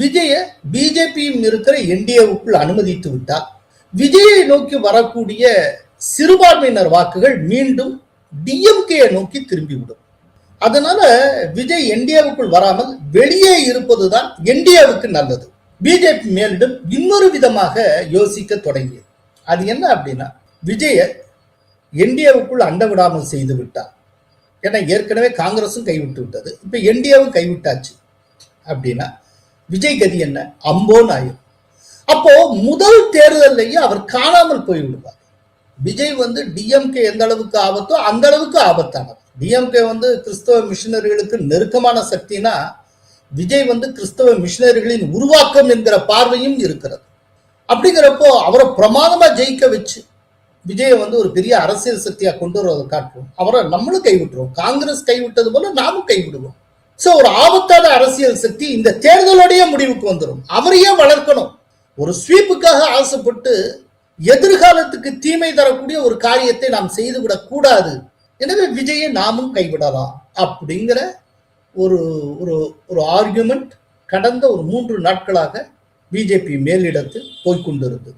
விஜய பிஜேபியும் இருக்கிற என்டிஏவுக்குள் அனுமதித்து விட்டால் விஜயை நோக்கி வரக்கூடிய சிறுபான்மையினர் வாக்குகள் மீண்டும் டிஎம்கே நோக்கி திரும்பிவிடும். அதனால விஜய் என்டிஏவுக்குள் வராமல் வெளியே இருப்பதுதான் என்டிஏவுக்கு நல்லது. பிஜேபி மேலிடம் இன்னொரு விதமாக யோசிக்க தொடங்கியது. அது என்ன அப்படின்னா, விஜய என்டிஏவுக்குள் அண்ட விடாமல் செய்து விட்டார். ஏன்னா ஏற்கனவே காங்கிரஸும் கைவிட்டு விட்டது, இப்ப என்டிஏவும் கைவிட்டாச்சு அப்படின்னா விஜய் கதி என்ன? அம்போன் ஆயும். அப்போ முதல் தேர்தலையே அவர் காணாமல் போய்விடுவார். விஜய் டிஎம்கே எந்த அளவுக்கு ஆபத்தோ அந்த அளவுக்கு ஆபத்தானவர். டிஎம்கே கிறிஸ்தவ மிஷினரிகளுக்கு நெருக்கமான சக்தினா, விஜய் கிறிஸ்தவ மிஷினரிகளின் உருவாக்கம் என்கிற பார்வையும் இருக்கிறது. அப்படிங்கிறப்போ அவரை பிரமாதமா ஜெயிக்க வச்சு விஜய் ஒரு பெரிய அரசியல் சக்தியா கொண்டு வருவதை காட்டுவோம். அவரை நம்மளும் கைவிட்டுருவோம். காங்கிரஸ் கைவிட்டது போல நாமும் கைவிடுவோம். சோ ஒரு ஆபத்தான அரசியல் சக்தி இந்த தேர்தலோடைய முடிவுக்கு வந்துடும். அவரையே வளர்க்கணும். ஒரு ஸ்வீப்புக்காக ஆசைப்பட்டு எதிர்காலத்துக்கு தீமை தரக்கூடிய ஒரு காரியத்தை நாம் செய்துவிடக் கூடாது. எனவே விஜயை நாமும் கைவிடலாம் அப்படிங்கிற ஒரு ஒரு ஆர்குமெண்ட் கடந்த ஒரு 3 நாட்களாக பிஜேபி மேலிடத்தில் போய்கொண்டிருந்தது.